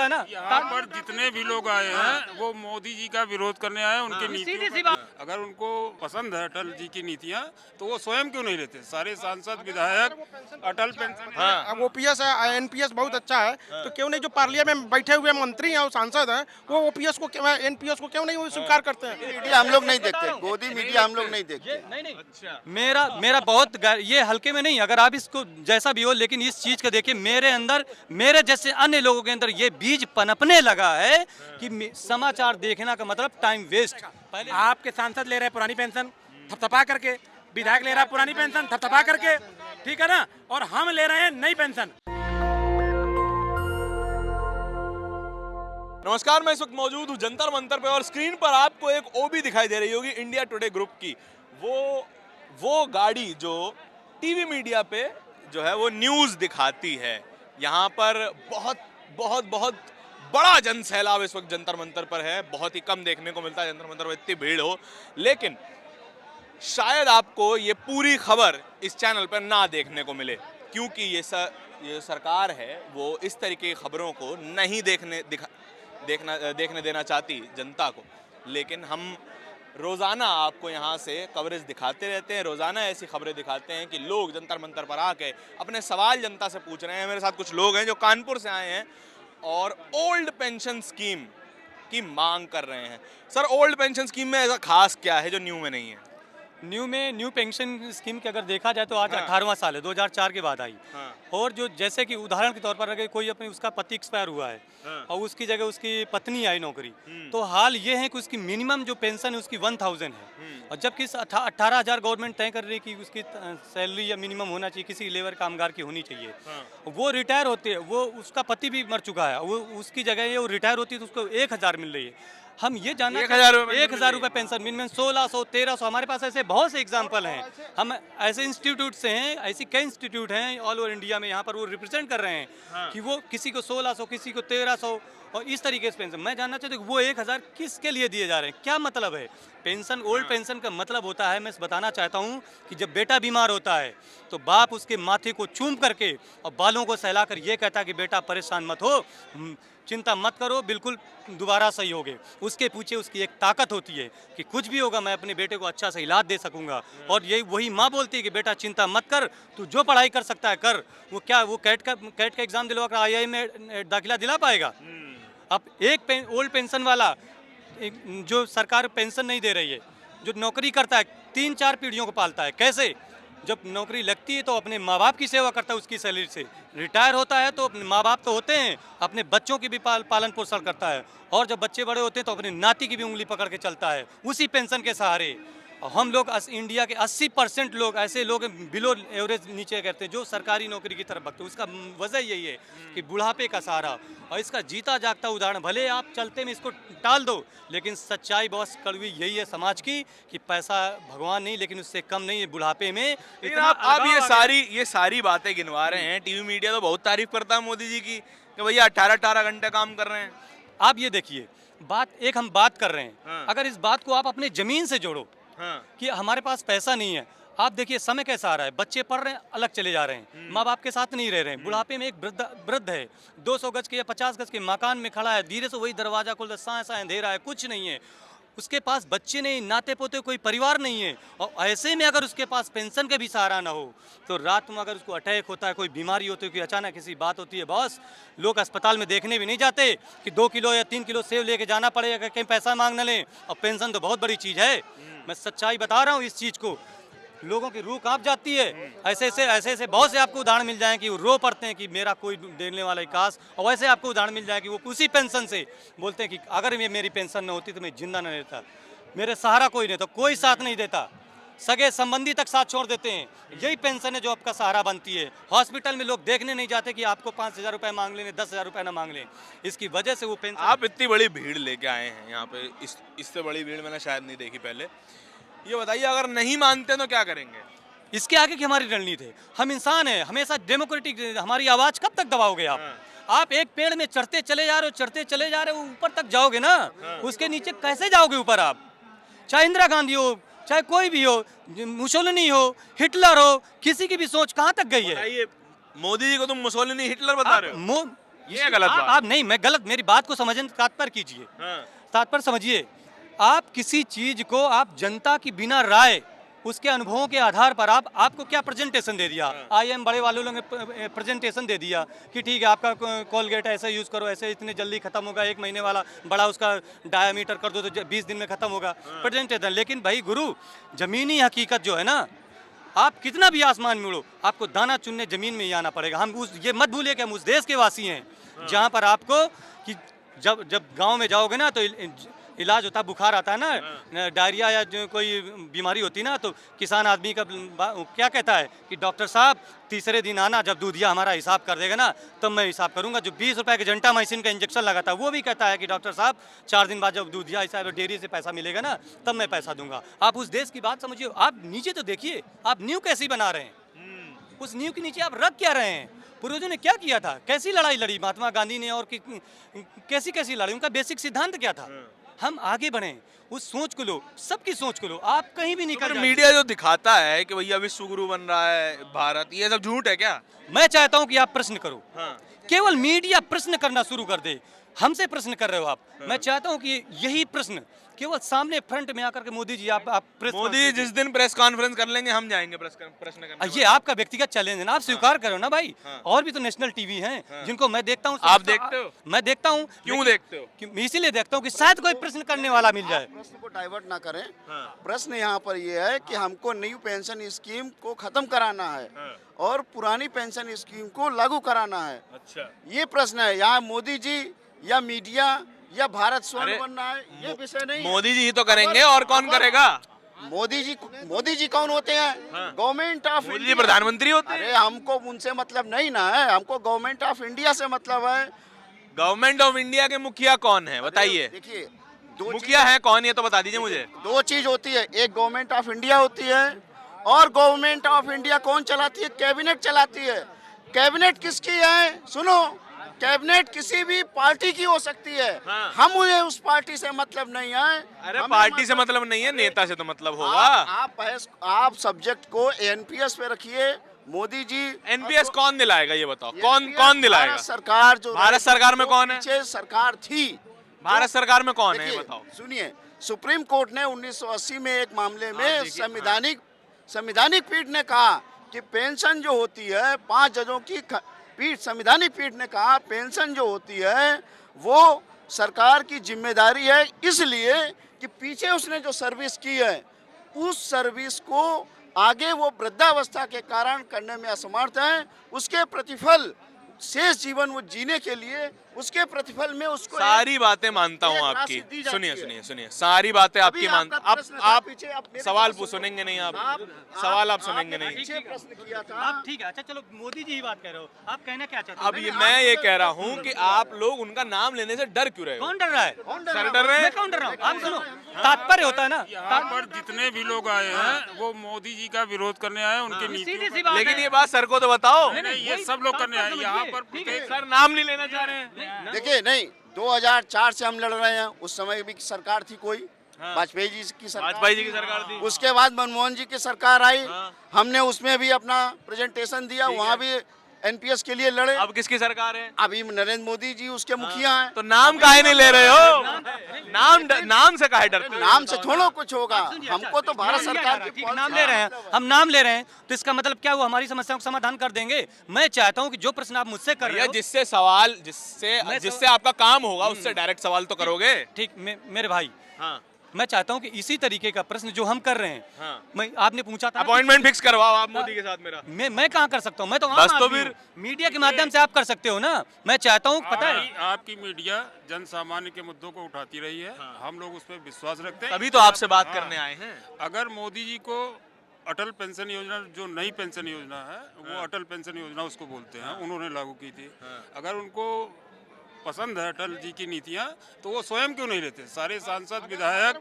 है ना। यहाँ पर जितने भी लोग आए हैं वो मोदी जी का विरोध करने आए हैं, उनकी नीतियों पर। अगर उनको पसंद है अटल जी की नीतियाँ तो वो स्वयं क्यों नहीं लेते? सारे सांसद विधायक अटल पेंशन। अब ओपीएस है, एनपीएस बहुत अच्छा है, तो क्यों नहीं जो पार्लियामेंट में बैठे हुए मंत्री हैं और सांसद हैं वो ओपीएस को एनपीएस को क्यों नहीं स्वीकार करते हैं? मीडिया हम लोग नहीं देखते, गोदी मीडिया हम लोग नहीं देखते। नहीं अच्छा। मेरा बहुत ये हल्के में नहीं, अगर आप इसको जैसा भी हो, लेकिन इस चीज को देखिए मेरे अंदर, मेरे जैसे अन्य लोगों के अंदर ये बीज पनपने लगा है कि समाचार देखना का मतलब टाइम वेस्ट। पहले आपके सांसद ले रहे हैं पुरानी पेंशन थपथपा करके, विधायक ले रहा है पुरानी पेंशन थपथपा करके, ठीक है ना, और हम ले रहे हैं नई पेंशन। नमस्कार, मैं इस वक्त मौजूद हूँ जंतर मंतर पे और स्क्रीन पर आपको एक ओबी दिखाई दे रही होगी इंडिया टुडे ग्रुप की। वो गाड़ी जो टीवी मीडिया पे जो है वो न्यूज़ दिखाती है। यहाँ पर बहुत बहुत बहुत बड़ा जन सैलाब इस वक्त जंतर मंतर पर है। बहुत ही कम देखने को मिलता है जंतर मंतर पर इतनी भीड़ हो, लेकिन शायद आपको ये पूरी खबर इस चैनल पर ना देखने को मिले, क्योंकि ये सरकार है वो इस तरीके की खबरों को नहीं देखने देना चाहती जनता को। लेकिन हम रोज़ाना आपको यहाँ से कवरेज दिखाते रहते हैं, रोज़ाना ऐसी खबरें दिखाते हैं कि लोग जंतर मंतर पर आके अपने सवाल जनता से पूछ रहे हैं। मेरे साथ कुछ लोग हैं जो कानपुर से आए हैं और ओल्ड पेंशन स्कीम की मांग कर रहे हैं। सर, ओल्ड पेंशन स्कीम में ऐसा खास क्या है जो न्यू में नहीं है? न्यू पेंशन स्कीम के अगर देखा जाए तो आज 18वां साल है, 2004 के बाद आई। और जो जैसे कि उदाहरण के तौर पर अगर कोई अपने उसका पति एक्सपायर हुआ है और उसकी जगह उसकी पत्नी आई नौकरी, तो हाल ये है कि उसकी मिनिमम जो पेंशन है उसकी 1000 है, और जबकि 18,000 गवर्नमेंट तय कर रही है कि उसकी सैलरी या मिनिमम होना चाहिए, किसी लेबर कामगार की होनी चाहिए। वो रिटायर होते हैं, वो उसका पति भी मर चुका है, वो उसकी जगह वो रिटायर होती है तो उसको 1000 मिल रही है। हम ये जानना 1000 रुपये पेंशन मिनिमम 1600 1300, हमारे पास ऐसे बहुत से एग्जाम्पल हैं। हम ऐसे इंस्टीट्यूट से हैं, ऐसी कई इंस्टीट्यूट हैं ऑल ओवर इंडिया में, यहाँ पर वो रिप्रेजेंट कर रहे हैं कि वो किसी को 1600 किसी को 1300 और इस तरीके से पेंशन। मैं जानना चाहता हूँ कि वो 1000 किसके लिए दिए जा रहे हैं, क्या मतलब है? पेंशन, ओल्ड पेंशन का मतलब होता है, मैं बताना चाहता हूँ कि जब बेटा बीमार होता है तो बाप उसके माथे को चूम करके और बालों को सहलाकर ये कहता है कि बेटा परेशान मत हो, चिंता मत करो, बिल्कुल दोबारा सही होगे। उसके पीछे उसकी एक ताकत होती है कि कुछ भी होगा मैं अपने बेटे को अच्छा सा इलाज दे सकूंगा। और यही वही माँ बोलती है कि बेटा चिंता मत कर, तू जो पढ़ाई कर सकता है कर। वो क्या वो कैट का एग्जाम दिलवा कर IIM में दाखिला दिला पाएगा? अब एक ओल्ड पेंशन वाला जो सरकार पेंशन नहीं दे रही है, जो नौकरी करता है 3-4 पीढ़ियों को पालता है, कैसे? जब नौकरी लगती है तो अपने माँ बाप की सेवा करता है उसकी सैलरी से, रिटायर होता है तो अपने माँ बाप तो होते हैं, अपने बच्चों की भी पालन पोषण करता है, और जब बच्चे बड़े होते हैं तो अपने नाती की भी उंगली पकड़ के चलता है उसी पेंशन के सहारे। और हम लोग इंडिया के 80% लोग ऐसे लोग बिलो एवरेज नीचे करते हैं जो सरकारी नौकरी की तरफ भगते हैं। उसका वजह यही है कि बुढ़ापे का सहारा, और इसका जीता जागता उदाहरण, भले आप चलते में इसको टाल दो, लेकिन सच्चाई बहुत कड़वी यही है समाज की कि पैसा भगवान नहीं, लेकिन उससे कम नहीं है बुढ़ापे में। लेकिन आप ये सारी बातें गिनवा रहे हैं, टीवी मीडिया तो बहुत तारीफ करता है मोदी जी की कि भैया 18 घंटे काम कर रहे हैं। आप ये देखिए, हम बात कर रहे हैं, अगर इस बात को आप अपने जमीन से जोड़ो कि हमारे पास पैसा नहीं है, आप देखिए समय कैसा आ रहा है, बच्चे पढ़ रहे हैं अलग चले जा रहे हैं, माँ बाप के साथ नहीं रह रहे हैं। बुढ़ापे में एक वृद्ध है 200 गज के या 50 गज के मकान में खड़ा है, धीरे से वही दरवाजा खोलता साए अंधेरा है, कुछ नहीं है, उसके पास बच्चे नहीं, नाते पोते, कोई परिवार नहीं है, और ऐसे में अगर उसके पास पेंशन का भी सहारा ना हो तो रात में अगर उसको अटैक होता है, कोई बीमारी होती है, कोई अचानक किसी बात होती है, बॉस लोग अस्पताल में देखने भी नहीं जाते कि 2 किलो या 3 किलो सेब लेके जाना पड़ेगा, कहीं पैसा मांग न लें। और पेंशन तो बहुत बड़ी चीज़ है, मैं सच्चाई बता रहा हूँ इस चीज़ को, लोगों की रूह कांप जाती है। ऐसे बहुत से आपको उदाहरण मिल जाएं कि वो रो पड़ते हैं कि मेरा कोई देने वाला काश, और वैसे आपको उदाहरण मिल जाए कि वो उसी पेंशन से बोलते हैं कि अगर ये मेरी पेंशन न होती तो मैं जिंदा न रहता, मेरे सहारा कोई नहीं, तो कोई साथ नहीं देता, सगे संबंधी तक साथ छोड़ देते हैं। यही पेंशन है जो आपका सहारा बनती है। हॉस्पिटल में लोग देखने नहीं जाते कि आपको 5000 रुपये मांग लें, 10,000 रुपये ना मांग लें, इसकी वजह से वो पेंशन। आप इतनी बड़ी भीड़ लेके आए हैं यहाँ पे, इससे बड़ी भीड़ मैंने शायद नहीं देखी पहले। ये बताइए, अगर नहीं मानते तो क्या करेंगे? इसके आगे की हमारी रणनीति है, हम इंसान हैं, हमेशा डेमोक्रेटिक, हमारी आवाज़ कब तक दबाओगे आप? आप एक पेड़ में चढ़ते चले जा रहे हो, ऊपर तक जाओगे ना, उसके नीचे कैसे जाओगे ऊपर आप? चाहे इंदिरा गांधी हो, चाहे कोई भी हो, मुसोलिनी हो, हिटलर हो, किसी की भी सोच कहाँ तक गई है? मोदी जी को तुम मुसोलिनी हिटलर बता रहे हो? ये है गलत बात। आप नहीं, मैं गलत, मेरी बात को समझने तात्पर्य कीजिए, तात्पर्य समझिए। आप किसी चीज को आप जनता की बिना राय उसके अनुभवों के आधार पर आपको क्या प्रेजेंटेशन दे दिया, IIM बड़े वालों ने प्रेजेंटेशन दे दिया कि ठीक है आपका कोलगेट ऐसे यूज़ करो, ऐसे इतने जल्दी खत्म होगा, 1 महीने वाला बड़ा उसका डायामीटर कर दो तो 20 दिन में खत्म होगा, प्रेजेंटेशन। लेकिन भाई गुरु, जमीनी हकीकत जो है ना, आप कितना भी आसमान में उड़ो, आपको दाना चुनने जमीन में ही आना पड़ेगा। हम ये मत भूलिए कि हम उस देश के वासी हैं जहाँ पर आपको कि जब गाँव में जाओगे ना तो इलाज होता है, बुखार आता है ना, डायरिया या जो कोई बीमारी होती है ना, तो किसान आदमी का क्या कहता है कि डॉक्टर साहब तीसरे दिन आना, जब दूधिया हमारा हिसाब कर देगा ना तब मैं हिसाब करूंगा। जो 20 रुपए के जेंटामाइसिन का इंजेक्शन लगाता है वो भी कहता है कि डॉक्टर साहब 4 दिन बाद जब दूधिया हिसाब डेयरी से पैसा मिलेगा ना तब मैं पैसा दूंगा। आप उस देश की बात समझिए, आप नीचे तो देखिए, आप नींव कैसी बना रहे हैं, उस नींव के नीचे आप रख क्या रहे हैं, पूर्वजों ने क्या किया था, कैसी लड़ाई लड़ी महात्मा गांधी ने, और कैसी कैसी लड़ाई, उनका बेसिक सिद्धांत क्या था। हम आगे बढ़े, उस सोच को लो, सबकी सोच को लो, आप कहीं भी निकल जाइए। मीडिया जो दिखाता है कि भैया विश्व गुरु बन रहा है भारत, ये सब झूठ है क्या? मैं चाहता हूं कि आप प्रश्न करो, केवल मीडिया प्रश्न करना शुरू कर दे। हमसे प्रश्न कर रहे हो आप, मैं चाहता हूं कि यही प्रश्न केवल सामने फ्रंट में आकर के मोदी जी आप मोदी जिस दिन प्रेस कॉन्फ्रेंस कर लेंगे हम जाएंगे प्रश्न करने। ये आपका व्यक्तिगत चैलेंज है ना, आप स्वीकार करो ना भाई। और भी तो नेशनल टीवी हैं जिनको मैं देखता हूँ। आप देखते हो? मैं देखता हूँ। क्यों देखते हो? इसीलिए देखता हूँ कि शायद कोई प्रश्न करने वाला मिल जाए। प्रश्न को डाइवर्ट ना करें। प्रश्न यहाँ पर ये है कि हमको न्यू पेंशन स्कीम को खत्म कराना है और पुरानी पेंशन स्कीम को लागू कराना है। अच्छा, ये प्रश्न है। यहाँ मोदी जी या मीडिया या भारत स्वर्ण बनना है, ये विषय नहीं। मोदी जी ही तो करेंगे, और कौन करेगा? मोदी जी कौन होते हैं? गवर्नमेंट ऑफ मोदी जी प्रधानमंत्री होते हैं। अरे हमको उनसे मतलब नहीं ना है, हमको गवर्नमेंट ऑफ इंडिया से मतलब है। गवर्नमेंट ऑफ इंडिया के मुखिया कौन है बताइए? देखिए, मुखिया है कौन, ये तो बता दीजिए मुझे। 2 चीज होती है, एक गवर्नमेंट ऑफ इंडिया होती है और गवर्नमेंट ऑफ इंडिया कौन चलाती है? कैबिनेट चलाती है। कैबिनेट किसकी है? सुनो, कैबिनेट किसी भी पार्टी की हो सकती है। हम मुझे उस पार्टी से मतलब नहीं है। अरे पार्टी से मतलब नहीं है, नेता से तो मतलब होगा। आप सब्जेक्ट को एनपीएस पे रखिए। मोदी जी एनपीएस कौन दिलाएगा ये बताओ? कौन दिलाएगा? भारत सरकार। जो भारत सरकार में कौन है? पीछे सरकार थी। भारत सरकार में कौन है ये बताओ? सुनिए, सुप्रीम कोर्ट ने 1980 में एक मामले में संवैधानिक पीठ ने कहा कि पेंशन जो होती है, 5 जजों की पीठ, संवैधानिक पीठ ने कहा पेंशन जो होती है वो सरकार की जिम्मेदारी है, इसलिए कि पीछे उसने जो सर्विस की है उस सर्विस को आगे वो वृद्धावस्था के कारण करने में असमर्थ है। उसके प्रतिफल शेष जीवन वो जीने के लिए उसके प्रतिफल में उसको सारी बातें मानता हूँ आपकी। सुनिए, सारी बातें आपकी मानता। आप सवाल सुनेंगे नहीं, आप सवाल आप सुनेंगे नहीं। प्रश्न किया था। आप ठीक है, अच्छा चलो, मोदी जी ही बात कर रहे हो, आप कहना क्या चाहते हो? अब ये मैं ये कह रहा हूँ कि आप लोग उनका नाम लेने से डर क्यों रहे हो? कौन डर रहा है? सर डर रहे हैं? मैं कौन डर रहा हूँ? आप सुनो, तात्पर्य होता है ना। यहाँ पर जितने भी लोग आए हैं वो मोदी जी का विरोध करने आए, उनके नीतियों सी बात लेकिन है। ये बात सर को तो बताओ। नहीं, ये सब लोग करने आए यहाँ पर। सर नाम नहीं लेना चाह रहे हैं। देखिए, नहीं, 2004 से हम लड़ रहे हैं। उस समय भी सरकार थी कोई, वाजपेयी जी की सरकार। वाजपेयी जी की सरकार थी। उसके बाद मनमोहन जी की सरकार आई। हमने उसमें भी अपना प्रेजेंटेशन दिया, वहाँ भी एनपीएस के लिए लड़े। अब किसकी सरकार है? अभी नरेंद्र मोदी जी उसके मुखिया हैं। तो नाम काहे नहीं ले रहे हो? नाम से काहे डरते हो? नाम से थोड़ा कुछ होगा। हमको तो भारत सरकार की नाम ले रहे हैं, हम नाम ले रहे हैं, तो इसका मतलब क्या, वो हमारी समस्याओं का समाधान कर देंगे? मैं चाहता हूँ कि जो प्रश्न आप मुझसे कर रहे हो, जिससे आपका काम होगा उससे डायरेक्ट सवाल तो करोगे। ठीक, मेरे भाई, मैं चाहता हूँ कि इसी तरीके का प्रश्न जो हम कर रहे हैं, मैं आपने पूछा था अपॉइंटमेंट फिक्स करवाओ आप मोदी के साथ मेरा। मैं कहाँ कर सकता हूँ? मैं तो बस तो फिर मीडिया के माध्यम से आप कर सकते हो ना। मैं चाहता हूँ, पता है, आपकी मीडिया जन सामान्य के मुद्दों को उठाती रही है, हम लोग उस पर विश्वास रखते हैं। तभी तो आपसे बात करने आए हैं। अगर मोदी जी को अटल पेंशन योजना, जो नई पेंशन योजना है वो अटल पेंशन योजना उसको बोलते हैं, उन्होंने लागू की थी। अगर उनको पसंद है अटल जी की नीतियाँ, तो वो स्वयं क्यों नहीं लेते? सारे सांसद विधायक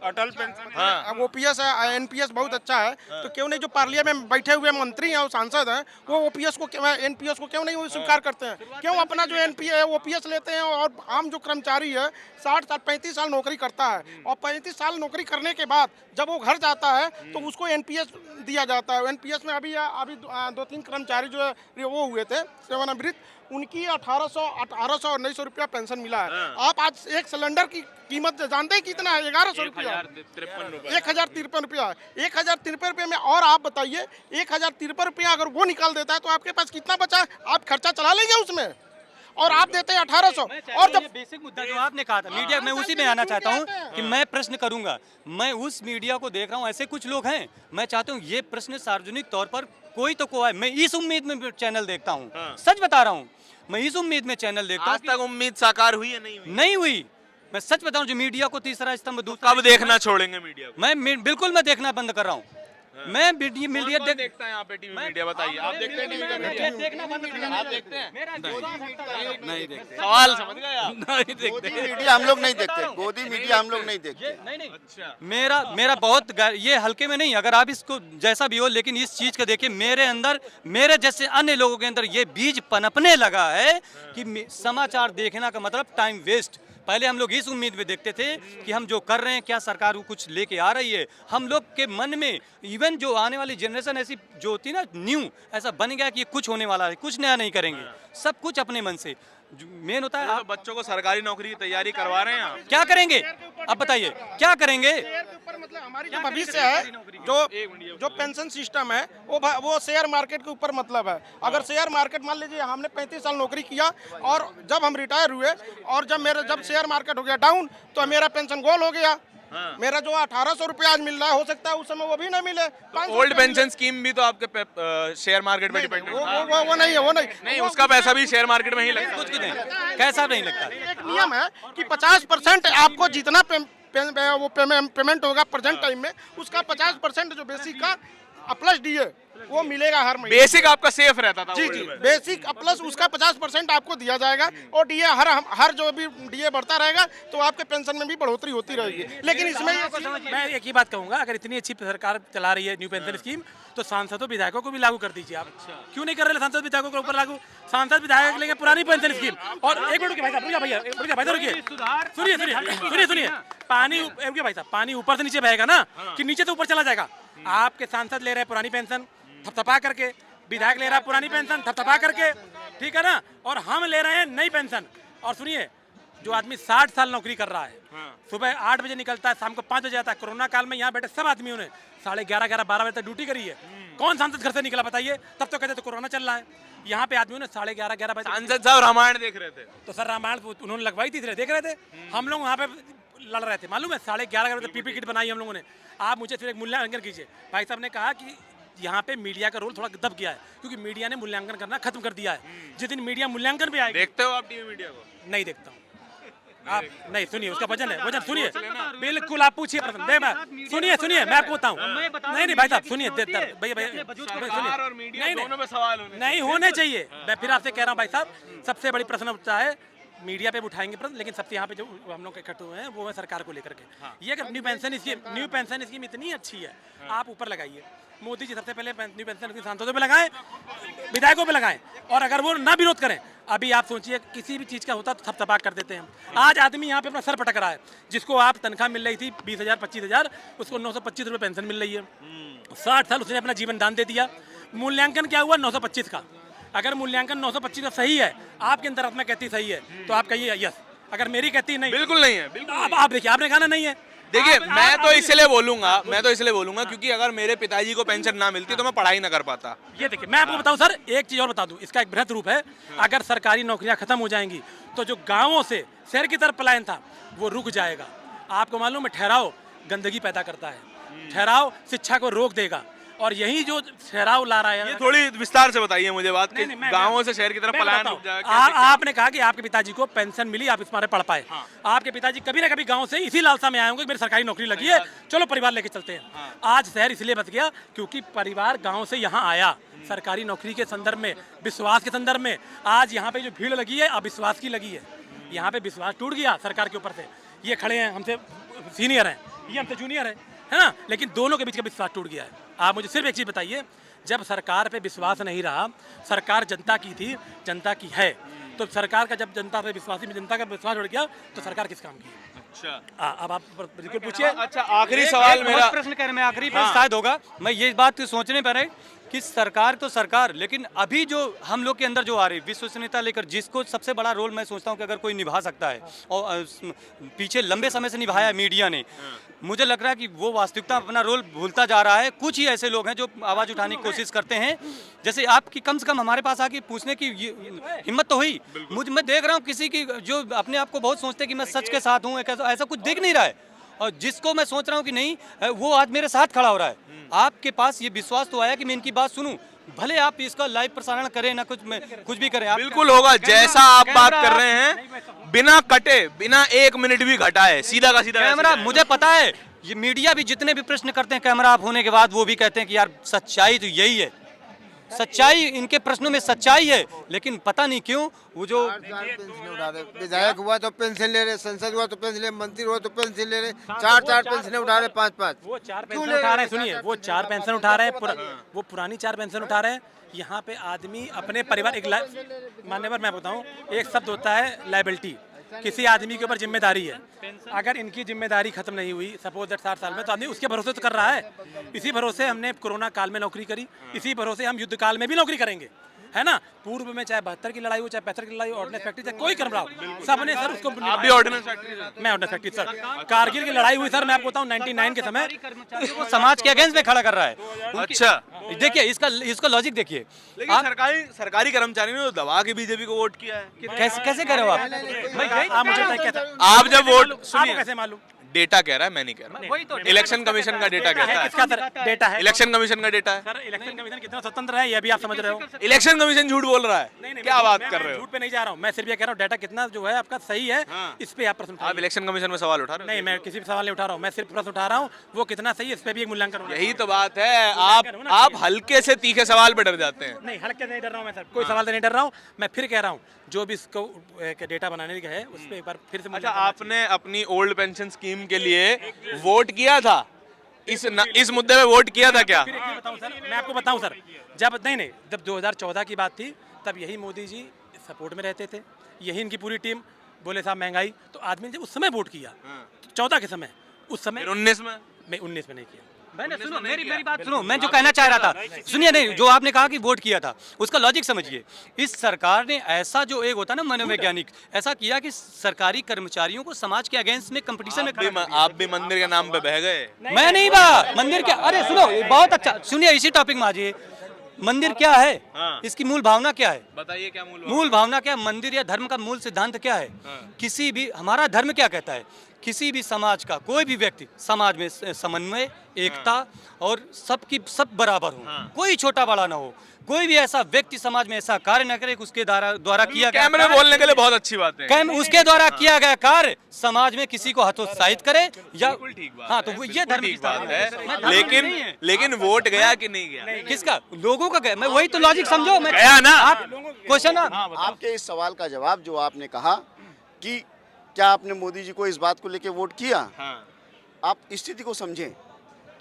अटल पेंशन। अब ओपीएस है, एनपीएस बहुत अच्छा है, तो क्यों नहीं जो पार्लियामेंट में बैठे हुए मंत्री हैं और सांसद हैं वो ओपीएस को एनपीएस को क्यों नहीं वो स्वीकार करते हैं? क्यों अपना जो एनपीएस है ओपीएस लेते हैं और आम जो कर्मचारी है 60 साल 35 साल नौकरी करता है और 35 साल नौकरी करने के बाद जब वो घर जाता है तो उसको एनपीएस दिया जाता है। एनपीएस में अभी 2-3 कर्मचारी जो है वो हुए थे सेवानिवृत्त, उनकी 1800 1900 रुपया पेंशन मिला है। आप आज एक सिलेंडर की कीमत जानते हैं कितना है? 1100 रुपया, 1053 रुपया, 1053 रुपये में। और आप बताइए 1053 रुपया अगर वो निकाल देता है तो आपके पास कितना बचा? आप खर्चा चला लेंगे उसमें, और आप देते हैं 1800। और जब बेसिक मुद्दा जो आपने कहा था मीडिया, मैं उसी में आना चाहता हूँ कि मैं प्रश्न करूंगा। मैं उस मीडिया को देख रहा हूँ, ऐसे कुछ लोग हैं, मैं चाहता हूँ ये प्रश्न सार्वजनिक तौर पर कोई तो को है। मैं इस उम्मीद में चैनल देखता हूँ, सच बता रहा हूँ, मैं इस उम्मीद में चैनल देखता हूँ। आज तक उम्मीद साकार हुई है? नहीं हुई। मैं सच बताऊं, जो मीडिया को तीसरा स्तंभ कब देखना छोड़ेंगे मीडिया को? मैं बिल्कुल मैं देखना बंद कर रहा हूँ। मैं मीडिया देखता है यहाँ पे टीवी मीडिया, बताइए आप देखते हैं टीवी का मीडिया? देखना बंद कर, आप देखते हैं? नहीं देखते। सवाल समझ गए आप? नहीं देखते। गोदी मीडिया हम लोग नहीं देखते, गोदी मीडिया हम लोग नहीं देखते। नहीं। अच्छा, मेरा बहुत ये हल्के में नहीं, अगर आप इसको जैसा भी हो, लेकिन इस चीज का देखिए मेरे अंदर, मेरे जैसे अन्य लोगों के अंदर ये बीज पनपने लगा है कि समाचार देखना का मतलब टाइम वेस्ट। पहले हम लोग इस उम्मीद में देखते थे कि हम जो कर रहे हैं क्या सरकार वो कुछ लेके आ रही है। हम लोग के मन में इवन जो आने वाली जनरेशन ऐसी जो होती है ना न्यू, ऐसा बन गया कि ये कुछ होने वाला है, कुछ नया नहीं करेंगे, सब कुछ अपने मन से। मेन होता है आप बच्चों को सरकारी नौकरी की तैयारी करवा रहे हैं आप? क्या करेंगे? अब बताइए क्या करेंगे? मतलब हमारी जो भविष्य है, जो पेंशन सिस्टम है वो शेयर मार्केट के ऊपर मतलब है। अगर शेयर मार्केट, मान लीजिए हमने 35 साल नौकरी किया और जब हम रिटायर हुए और जब शेयर मार्केट हो गया डाउन तो मेरा पेंशन गोल हो गया। मेरा जो 1800 रुपया आज मिल रहा है, हो सकता है उस समय वो भी ना मिले। ओल्ड पेंशन स्कीम भी तो आपके शेयर मार्केट पे डिपेंड है। वो नहीं, उसका पैसा भी शेयर मार्केट में ही लगता है। कुछ नहीं, कैसा नहीं लगता। एक नियम है कि 50% आपको जितना वो पेमेंट होगा प्रेजेंट टाइम में, उसका 50% जो बेसिक का प्लस डीए वो मिलेगा हर महीने। बेसिक आपका सेफ रहता था? जी, बेसिक प्लस उसका 50% आपको दिया जाएगा और डीए हर जो भी डीए बढ़ता रहेगा तो आपके पेंशन में भी बढ़ोतरी होती रहेगी। लेकिन इसमें मैं एक ही बात कहूंगा, अगर इतनी अच्छी सरकार चला रही है न्यू पेंशन स्कीम, तो सांसदों विधायकों को भी लागू कर दीजिए आप। क्यों नहीं कर रहे सांसद विधायकों के ऊपर लागू? सांसद विधायक लेंगे पुरानी पेंशन स्कीम। और एक मिनट भाई साहब रुकिए, सुनिए, पानी ऊपर से नीचे बहेगा ना कि नीचे से ऊपर चला जाएगा? आपके सांसद ले रहे हैं पुरानी पेंशन थपथपा करके, विधायक ले रहा है पुरानी पेंशन थपथपा करके, ठीक है ना, और हम ले रहे हैं नई पेंशन। और सुनिए, जो आदमी 60 साल नौकरी कर रहा है, सुबह 8 बजे निकलता है, शाम को 5 बजे आता है। कोरोना काल में यहाँ बैठे सब आदमियों ने 11:30 12 बजे तक ड्यूटी करी है। कौन सांसद घर से निकला बताइए? तब तो कहते थे कोरोना चल रहा है। यहाँ पे आदमियों ने 11:30 बजे। सांसद साहब रामायण देख रहे थे तो सर रामायण उन्होंने लगवाई थी, देख रहे थे। हम लोग वहाँ पे लड़ रहे थे, मालूम है, 11:30 बजे पीपी किट बनाई हम लोगों ने। आप मुझे फिर एक मूल्यांकन कीजिए। भाई साहब ने कहा कि यहाँ पे मीडिया का रोल थोड़ा दब गया है, क्योंकि मीडिया ने मूल्यांकन करना खत्म कर दिया है। जिस दिन मीडिया मूल्यांकन पे आएगी। देखते हो आप टीवी मीडिया को? नहीं देखता हूँ। आप नहीं सुनिए, उसका वजन है, वजन सुनिए, बिल्कुल आप पूछिए प्रश्न। सुनिए मैं आपको बताऊँ। नहीं भाई साहब सुनिए, भैया सुनिए, नहीं होने चाहिए। मैं फिर आपसे कह रहा हूँ भाई साहब, सबसे बड़ी प्रश्न उठता है, मीडिया पे उठाएंगे प्रश्न, लेकिन सबसे यहाँ पे जो हम लोग इकट्ठे हुए हैं वो है सरकार को लेकर के। ये अगर न्यू पेंशन स्कीम इतनी अच्छी है, आप ऊपर लगाइए। मोदी जी सबसे पहले न्यू पेंशन स्कीम सांसदों पे लगाएं, विधायकों पे लगाएं, और अगर वो ना विरोध करें, अभी आप सोचिए किसी भी चीज़ का होता तो थपथपा कर देते हैं। आज आदमी यहाँ पे अपना सर पटक रहा है, जिसको आप तनख्वाह मिल रही थी 20,000 25,000, उसको 925 रुपये पेंशन मिल रही है। 60 साल उसने अपना जीवन दान दे दिया। मूल्यांकन क्या हुआ? 925 का। अगर मूल्यांकन 925 का सही है, आपके अंतरात्मा कहती सही है, तो आप कहिए यस। अगर मेरी कहती नहीं, बिल्कुल नहीं है, बिल्कुल आप देखिए, आपने कहा नहीं है। देखिए, मैं तो इसलिए बोलूंगा क्योंकि अगर मेरे पिताजी को पेंशन ना मिलती तो मैं पढ़ाई ना कर पाता। ये देखिए, मैं आपको बताऊं सर, एक चीज और बता दूं, इसका एक बृहद रूप है। अगर सरकारी नौकरियां खत्म हो जाएंगी तो जो गांवों से शहर की तरफ पलायन था वो रुक जाएगा। आपको मालूम है, ठहराव गंदगी पैदा करता है, ठहराव शिक्षा को रोक देगा, और यही जो ठहराव ला रहा है। ये थोड़ी विस्तार से बताइए मुझे बात कि गांवों से शहर की तरफ पलायन रुक जाएगा। आपने कहा कि आपके पिताजी को पेंशन मिली, आप इस मारे पढ़ पाए। आपके पिताजी कभी ना कभी गांव से इसी लालसा में आए होंगे, मेरी सरकारी नौकरी लगी है, चलो परिवार लेके चलते हैं। आज शहर इसलिए बच गया क्योंकि परिवार गांव से यहाँ आया, सरकारी नौकरी के संदर्भ में, विश्वास के संदर्भ में। आज यहाँ पे जो भीड़ लगी है, अविश्वास की लगी है। यहाँ पे विश्वास टूट गया सरकार के ऊपर से। ये खड़े हैं हमसे सीनियर हैं, ये हमसे जूनियर है ना, लेकिन दोनों के बीच का विश्वास टूट गया है। आप मुझे सिर्फ एक चीज़ बताइए, जब सरकार पे विश्वास नहीं रहा, सरकार जनता की थी, जनता की है, तो सरकार का जब जनता पे विश्वास, जनता का विश्वास उड़ गया तो सरकार किस काम की? अच्छा अब आप बिल्कुल पूछिए। अच्छा, आखिरी सवाल मेरा, प्रश्न कह रहे मैं आखिरी प्रश्न शायद होगा, मैं ये बात सोचने पर है कि सरकार तो सरकार, लेकिन अभी जो हम लोग के अंदर जो आ रही विश्वसनीयता लेकर, जिसको सबसे बड़ा रोल मैं सोचता हूँ कि अगर कोई निभा सकता है और पीछे लंबे समय से निभाया है मीडिया ने, मुझे लग रहा है कि वो वास्तविकता अपना रोल भूलता जा रहा है। कुछ ही ऐसे लोग हैं जो आवाज़ उठाने की कोशिश करते हैं, जैसे आपकी कम से कम हमारे पास आके पूछने की हिम्मत तो हुई। मैं देख रहा हूँ किसी की जो अपने आप को बहुत सोचते हैं कि मैं सच के साथ हूँ, ऐसा कुछ दिख नहीं रहा है, और जिसको मैं सोच रहा हूँ कि नहीं वो आज मेरे साथ खड़ा हो रहा है। आपके पास ये विश्वास तो आया कि मैं इनकी बात सुनूं, भले आप इसका लाइव प्रसारण करें ना कुछ भी करें। बिल्कुल होगा, जैसा आप बात कर रहे हैं, बिना कटे, बिना 1 मिनट भी घटाए, सीधा का सीधा कैमरा। मुझे पता है ये मीडिया भी जितने भी प्रश्न करते हैं कैमरा ऑफ होने के बाद, वो भी कहते हैं कि यार सच्चाई तो यही है, सच्चाई इनके प्रश्नों में सच्चाई है, लेकिन पता नहीं क्यों वो जो पेंशन उठा रहे, विधायक हुआ तो पेंशन ले रहे, संसद हुआ तो पेंशन ले, मंत्री हुआ तो पेंशन ले रहे, 4 पेंशन उठा रहे, 5। वो 4 पेंशन उठा रहे हैं, सुनिए, वो 4 पेंशन उठा रहे हैं, वो पुरानी 4 पेंशन उठा रहे हैं। यहाँ पे आदमी अपने परिवार, एक मान्यवर मैं बताऊँ, एक शब्द होता है लायबिलिटी, किसी आदमी के ऊपर जिम्मेदारी है। अगर इनकी जिम्मेदारी खत्म नहीं हुई, सपोज दैट 60 साल में, तो आदमी उसके भरोसे तो कर रहा है। इसी भरोसे हमने कोरोना काल में नौकरी करी, इसी भरोसे हम युद्ध काल में भी नौकरी करेंगे, है ना। पूर्व में चाहे 72 की लड़ाई हो, चाहे 65 की लड़ाई हो, ऑर्डिनेंस फैक्ट्री, चाहे कोई कर्म रहा हो, सबने सर उसको। आप भी ऑर्डिनेंस फैक्ट्री से? मैं ऑर्डिनेंस फैक्ट्री सर। कारगिल की लड़ाई हुई सर, मैं आपको बताऊं 99 के समय, वो समाज के अगेंस्ट में खड़ा कर रहा है। अच्छा, देखिए इसका लॉजिक देखिए। लेकिन सरकारी कर्मचारी ने तो दबा के बीजेपी को वोट किया है। कैसे कर रहे हो आप? आप मुझे बताइए कैसे, आप जब वोट, आपको कैसे मालूम? डेटा कह रहा है, मैं नहीं कह रहा। वही तो इलेक्शन कमीशन का डेटा कहता है। किसका सर डेटा है? इलेक्शन कमीशन का डेटा है। सर इलेक्शन कमीशन कितना स्वतंत्र है, ये भी आप समझ रहे हो। इलेक्शन कमीशन झूठ बोल रहा है, क्या बात कर रहे हो? झूठ पे नहीं जा रहा हूँ, मैं सिर्फ ये कह रहा हूँ डेटा कितना जो है आपका सही है, इस पे आप प्रश्न उठाइए। आप इलेक्शन कमीशन में सवाल उठा रहे हो? नहीं, मैं किसी भी सवाल नहीं उठा रहा हूँ, मैं सिर्फ प्रश्न उठा रहा हूँ, वो कितना सही है इस पे भी एक मूल्यांकन होना यही तो बात है, आप हल्के से तीखे सवाल पे डर जाते हैं। नहीं, हल्के नहीं डर रहा हूँ मैं सर, कोई सवाल से नहीं डर रहा हूँ। मैं फिर कह रहा हूँ, जो भी इसको डेटा बनाने का है उस पर एक बार फिर से। अच्छा, आपने अपनी ओल्ड पेंशन स्कीम के लिए वोट किया था? इस मुद्दे पे वोट किया था क्या? फिर एक चीज़ बताऊं सर, मैं आपको बताऊं सर, जब 2014 की बात थी, तब यही मोदी जी सपोर्ट में रहते थे, यही इनकी पूरी टीम। बोले साहब महंगाई, तो आदमी ने जब उस समय वोट किया, 14 के समय, उस समय 19 में, मैं 19 में नहीं किया। सुनो मेरी बात सुनो, मैं जो कहना चाह रहा था सुनिए। नहीं, जो आपने कहा कि वोट किया था, उसका लॉजिक समझिए। इस सरकार ने ऐसा जो एक होता है ना मनोवैज्ञानिक, ऐसा किया कि सरकारी कर्मचारियों को समाज के अगेंस्ट में कंपटीशन में। आप भी मंदिर के नाम पे बह गए। मैं नहीं बा मंदिर क्या, अरे सुनो बहुत अच्छा, सुनिए इसी टॉपिक में आ जाइए। मंदिर क्या है, इसकी मूल भावना क्या है? बताइए क्या मूल भावना क्या है? मंदिर या धर्म का मूल सिद्धांत क्या है? किसी भी, हमारा धर्म क्या कहता है? किसी भी समाज का कोई भी व्यक्ति समाज में समन्वय, एकता और सब बराबर हो, कोई छोटा बड़ा ना हो। कोई भी ऐसा व्यक्ति समाज में ऐसा कार्य न करे, उसके द्वारा किया गया कैमरे बोलने के लिए बहुत अच्छी बात है। उसके द्वारा किया गया कार्य समाज में किसी को हतोत्साहित करे या ठीक बात हाँ, तो वो ये धर्म की बात है। है। लेकिन वोट गया कि नहीं गया? किसका? लोगों का गया। मैं वही तो लॉजिक समझो। मैं गया ना। आप क्वेश्चन आपके इस सवाल का जवाब जो आपने कहा कि क्या आपने मोदी जी को इस बात को लेकर वोट किया, आप स्थिति को समझें।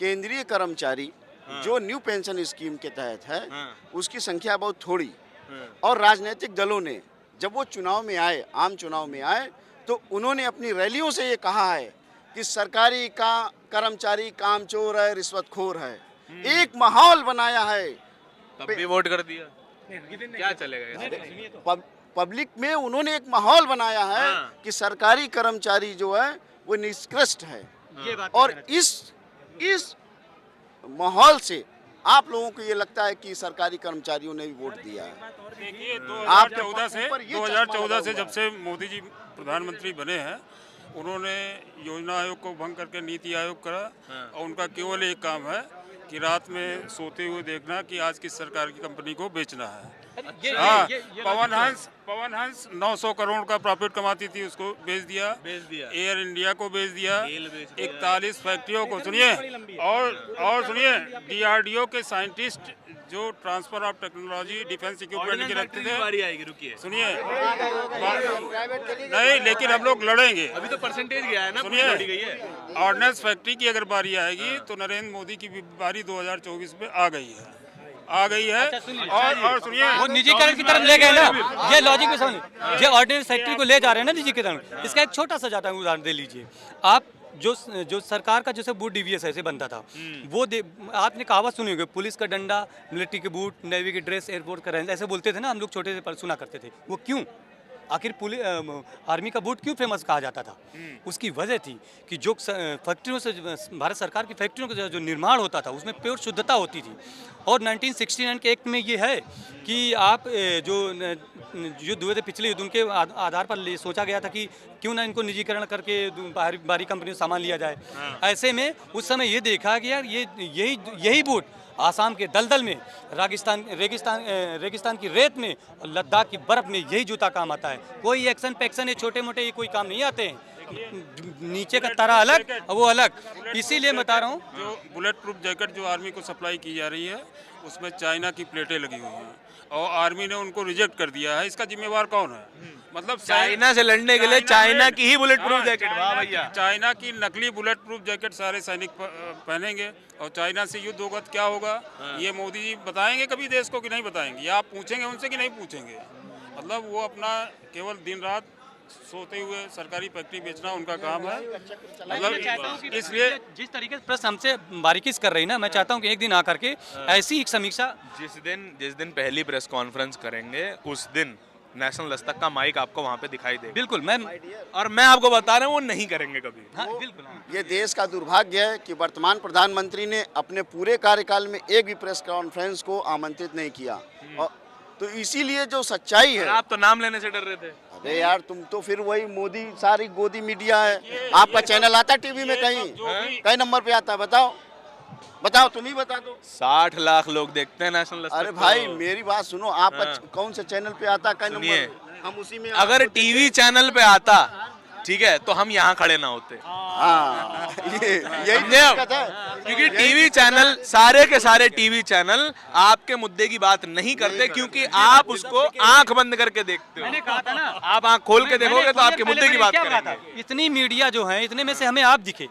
केंद्रीय कर्मचारी जो न्यू पेंशन स्कीम के तहत है, उसकी संख्या बहुत थोड़ी, और राजनीतिक दलों ने जब वो चुनाव में आए, आम चुनाव में आए, तो उन्होंने अपनी रैलियों से ये कहा है कि सरकारी कर्मचारी कामचोर है, रिश्वतखोर है। एक माहौल बनाया है, तब भी वोट कर दिया, क्या चलेगा? पब्लिक में उन्होंने एक माहौल बनाया है कि सरकारी कर्मचारी जो है वो निष्कृष्ट है। और इस माहौल से आप लोगों को ये लगता है कि सरकारी कर्मचारियों ने भी वोट दिया है। देखिए 2014 से जब से मोदी जी प्रधानमंत्री बने हैं, उन्होंने योजना आयोग को भंग करके नीति आयोग करा, और उनका केवल एक काम है कि रात में सोते हुए देखना कि आज किस सरकार की कंपनी को बेचना है। हाँ, पवन हंस 900 करोड़ का प्रॉफिट कमाती थी, उसको बेच दिया। एयर इंडिया को बेच दिया। 41 फैक्ट्रियों को, सुनिए, और सुनिए, DRDO के साइंटिस्ट जो transfer of technology defence equipment के रखते थे, सुनिए, नहीं, लेकिन हम लोग लड़ेंगे। अभी तो परसेंटेज गया है ना, सुनिए, ऑर्डिनेंस फैक्ट्री की अगर बारी आएगी तो नरेंद्र मोदी की भी बारी 2024 में आ गई है। और सुनिए, वो निजीकरण की तरफ ले गए ना, ये लॉजिक में समझ, ये ऑर्डिनेंस फैक्ट्री को ले जा रहे हैं ना निजीकरण। इसका एक छोटा सा जाता है उदाहरण दे लीजिए आप। जो सरकार का जैसे बूट DVS ऐसे बनता था, वो आपने कहावत सुनी होगी, पुलिस का डंडा, मिलिट्री के बूट, नेवी की ड्रेस, एयरपोर्ट का रेंज, ऐसे बोलते थे ना हम लोग छोटे से सुना करते थे। वो क्यों? आखिर आर्मी का बूट क्यों फेमस कहा जाता था? उसकी वजह थी कि जो फैक्ट्रियों से, भारत सरकार की फैक्ट्रियों का जो निर्माण होता था उसमें प्योर शुद्धता होती थी। और 1969 के एक्ट में ये है कि आप जो युद्ध हुए थे पिछले युद्ध, उनके आधार पर सोचा गया था कि क्यों ना इनको निजीकरण करके बाहरी कंपनियों से सामान लिया जाए। ऐसे में उस समय ये देखा कि यार यही बूट आसाम के दलदल में, रेगिस्तान की रेत में और लद्दाख की बर्फ में यही जूता काम आता है। कोई एक्शन पैक्शन, ये छोटे मोटे ये कोई काम नहीं आते हैं। नीचे का तारा अलग और वो अलग। इसीलिए बता रहा हूँ, जो बुलेट प्रूफ जैकेट जो आर्मी को सप्लाई की जा रही है, उसमें चाइना की प्लेटें लगी हुई हैं और आर्मी ने उनको रिजेक्ट कर दिया है। इसका जिम्मेवार कौन है? मतलब चाइना से लड़ने के लिए चाइना की ही बुलेट प्रूफ जैकेट, वाह भैया। चाइना की नकली बुलेट प्रूफ जैकेट सारे सैनिक पहनेंगे और चाइना से युद्ध होगा तो क्या होगा? ये मोदी जी बताएंगे कभी देश को कि नहीं बताएंगे? या आप पूछेंगे उनसे कि नहीं पूछेंगे? मतलब वो अपना केवल दिन रात सोते हुए सरकारी फैक्ट्री बेचना उनका काम है। मतलब इसलिए जिस तरीके से प्रश्न हमसे बारीकी से कर रही ना, मैं चाहता हूँ कि एक दिन आकर के ऐसी एक समीक्षा, जिस दिन पहली प्रेस कॉन्फ्रेंस करेंगे उस दिन नेशनल दस्तक का माइक आपको वहाँ पे दिखाई दे। बिल्कुल, मैं आपको बता रहा हूँ वो नहीं करेंगे कभी। हाँ, बिल्कुल। ये देश का दुर्भाग्य है कि वर्तमान प्रधानमंत्री ने अपने पूरे कार्यकाल में एक भी प्रेस कॉन्फ्रेंस को आमंत्रित नहीं किया। और तो इसीलिए जो सच्चाई है, आप तो नाम लेने से डर रहे थे। अरे यार, तुम तो फिर वही मोदी, सारी गोदी मीडिया है। आपका चैनल आता है टीवी में कहीं नंबर पे आता है? बताओ, तुम ही बता दो। 60 लाख लोग देखते हैं नेशनल दस्तक। अरे भाई मेरी बात सुनो, आपका कौन से चैनल पे आता है? नंबर हम उसी में, अगर टीवी चैनल पे आता, ठीक है, तो हम यहाँ खड़े ना होते। यही दिक्कत है, क्योंकि टीवी चैनल, सारे के सारे टीवी चैनल आपके मुद्दे की बात नहीं करते, क्योंकि आप उसको आंख बंद करके देखते हो। मैंने कहा था ना, आप आंख खोल के देखोगे तो आपके मुद्दे की बात करेंगे। इतनी मीडिया जो है, इतने में से हमें आप दिखे,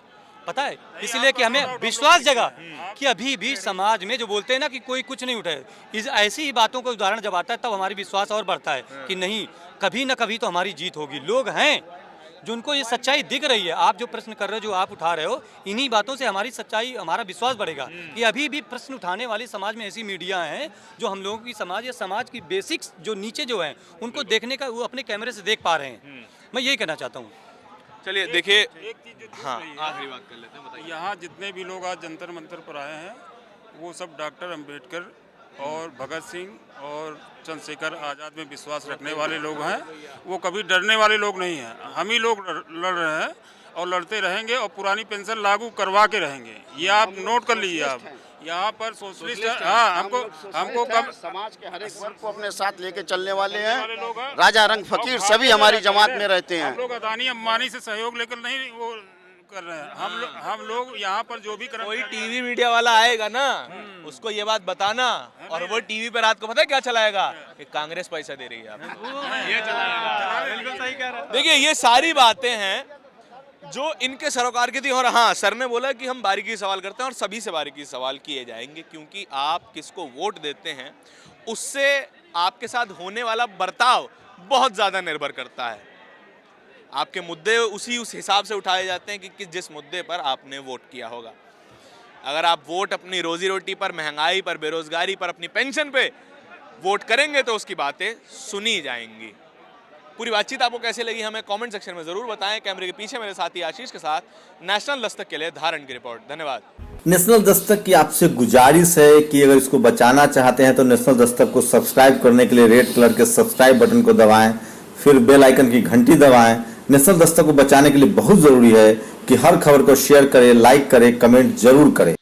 पता है, इसलिए कि हमें विश्वास जगा कि अभी भी समाज में जो बोलते हैं ना कि कोई कुछ नहीं उठाए, ऐसी ही बातों का उदाहरण जब आता है तब हमारी विश्वास और बढ़ता है कि नहीं, कभी ना कभी तो हमारी जीत होगी। लोग हैं जो उनको ये सच्चाई दिख रही है। आप जो प्रश्न कर रहे हो, जो आप उठा रहे हो, इन्हीं बातों से हमारी सच्चाई, हमारा विश्वास बढ़ेगा कि अभी भी प्रश्न उठाने वाली समाज में ऐसी मीडिया हैं जो हम लोगों की समाज या समाज की बेसिक्स जो नीचे जो है उनको देखने का, वो अपने कैमरे से देख पा रहे हैं। मैं यही कहना चाहता हूँ। चलिए देखिए, एक चीज हाँ, आखिरी बात कर लेते हैं, बताइए। यहाँ जितने भी लोग आज जंतर मंतर पर आए हैं, वो सब डॉक्टर अंबेडकर और भगत सिंह और चंद्रशेखर आज़ाद में विश्वास रखने वाले लोग हैं। वो कभी डरने वाले लोग नहीं हैं। हम ही लोग लड़ रहे हैं और लड़ते रहेंगे और पुरानी पेंशन लागू करवा के रहेंगे। ये आप नोट कर लीजिए। आप यहाँ पर सोशलिस्ट, हाँ, हमको कब समाज के हर एक वर्ग को अपने साथ लेके चलने वाले हैं। राजा रंग फकीर सभी हमारी जमात में रहते हैं। हम लोग अदानी अंबानी से सहयोग लेकर नहीं वो कर रहे हैं। हम लोग यहाँ पर जो भी कोई टीवी मीडिया वाला आएगा ना, उसको ये बात बताना, और वो टीवी पे रात को पता है क्या चलाएगा? कि कांग्रेस पैसा दे रही है आपको, ये चलाएगा। देखिए, ये सारी बातें हैं जो इनके सरोकार की थी। और हाँ, सर ने बोला कि हम बारीकी सवाल करते हैं और सभी से बारीकी सवाल किए जाएंगे, क्योंकि आप किसको वोट देते हैं उससे आपके साथ होने वाला बर्ताव बहुत ज़्यादा निर्भर करता है। आपके मुद्दे उस हिसाब से उठाए जाते हैं कि जिस मुद्दे पर आपने वोट किया होगा। अगर आप वोट अपनी रोजी रोटी पर, महंगाई पर, बेरोजगारी पर, अपनी पेंशन पे वोट करेंगे तो उसकी बातें सुनी जाएंगी। पूरी बातचीत आपको कैसे लगी हमें कमेंट सेक्शन में जरूर बताएं। कैमरे के पीछे मेरे साथी आशीष के साथ नेशनल दस्तक के लिए धारण की रिपोर्ट। धन्यवाद। नेशनल दस्तक की आपसे गुजारिश है कि अगर इसको बचाना चाहते हैं तो नेशनल दस्तक को सब्सक्राइब करने के लिए रेड कलर के सब्सक्राइब बटन को दबाएं, फिर बेल आइकन की घंटी दबाएं। नेशनल दस्तक को बचाने के लिए बहुत जरूरी है कि हर खबर को शेयर करें, लाइक करें, कमेंट जरूर करें।